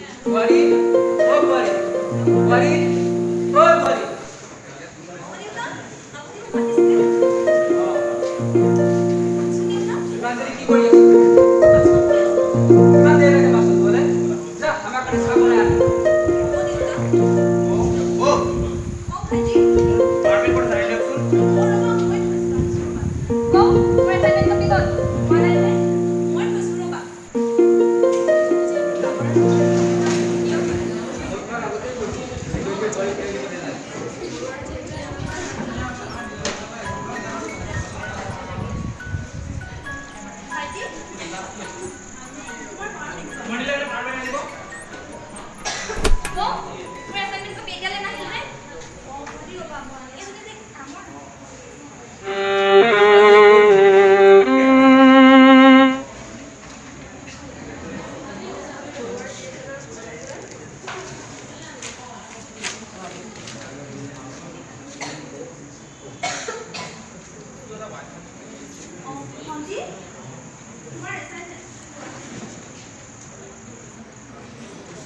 Buddy, oh buddy, buddy, oh buddy. Nanti কি কৰি আছ? কিমান দেৰি লাগে বাছত গ'লে? যা আমাৰ কাৰণে চাহ বনাই আন।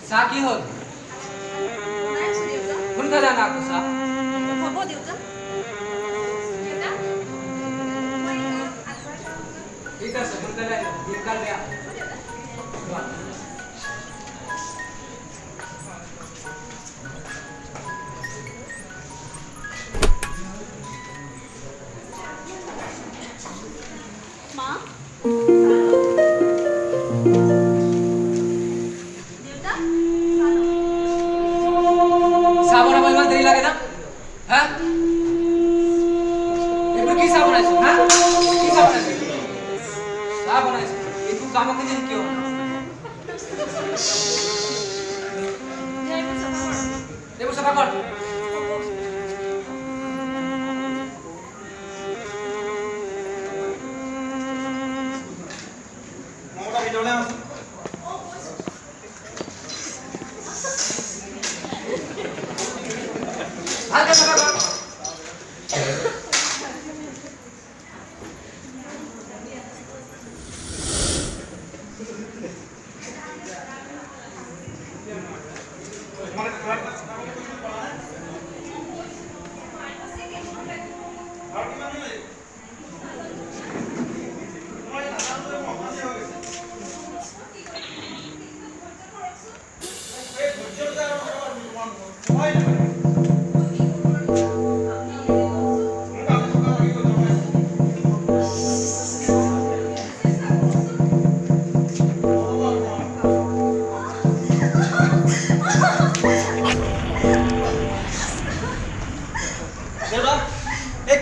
চাহ কি হ'ল? সোনকালে আনা আকৌ চাহ। হ'ব দেউতা। ঠিক আছে সোনকালে দিনকাল বেয়া। মা চাহ বনাব ইমান দেৰি লাগে না? হা? এইবোৰ কি চাহ বনাইছো? হা? কি চাহ বনাইছো? চাহ বনাইছো। এইটো কামকে যেন কিয়? এইবোৰ চাফা কৰ। ভালকে চাফা কৰ।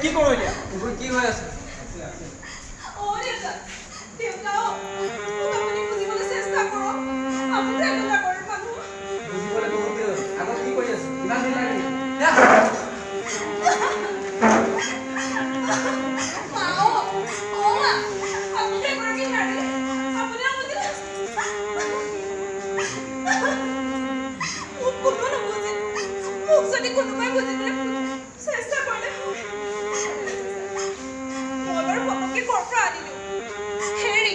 কি কৰোঁ এতিয়া? এইবোৰ কি হৈ আছে? বুজিবলৈ বহুত দেৰি হ'ল। আগত কি কৰি আছে? ইমান দেৰি লাগে নেকি? যা। কোনোবাই বুজিলে চেষ্টা কৰিলে মই বাৰু পতককে ঘৰৰ পৰা আনিলো হেৰি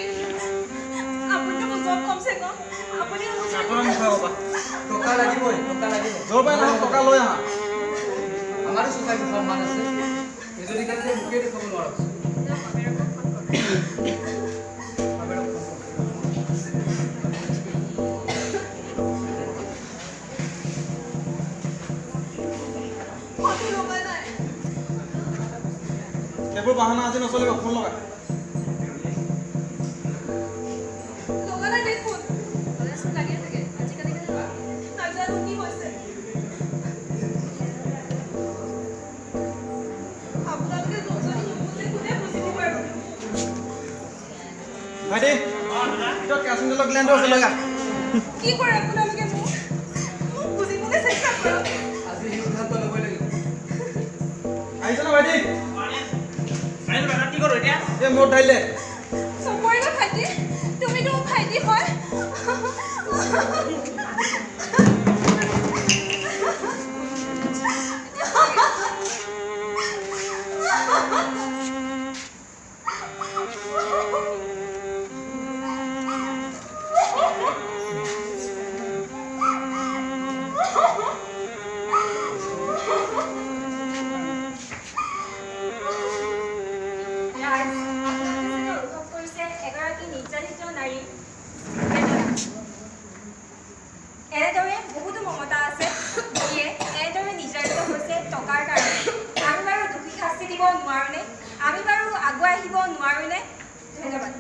আপুনিতো বুজক কমচে কম আপুনি টকা লাগিবই, টকা লাগিব। য'ৰ পৰাই নহওক টকা লৈ আহা। আমাৰো চচাইটিৰ সন্মান আছে। নিজৰি কাৰণে মোকে দেখুৱাব নোৱাৰা। এইবোৰ বাহানা আজি নচলিব। ফোন লগা। ভাইটি কেৰাচিন তেলৰ গ্লেণ্ডটো আছে লগা। কি কৰে আপোনালোকে মোক বুজিবলৈ চেষ্টা কৰক। আজি সিদ্ধান্ত ল'বই লাগিব। আহিছে না ভাইটি? কি কৰোঁ এতিয়া? এই মোৰ ঢালিলে। চবৰে ন ভাইটি তুমিতো মোৰ ভাইটি হয়। আহিব নোৱাৰোঁনে? আমি বাৰু আগুৱাই আহিব নোৱাৰোঁনে? ধন্যবাদ।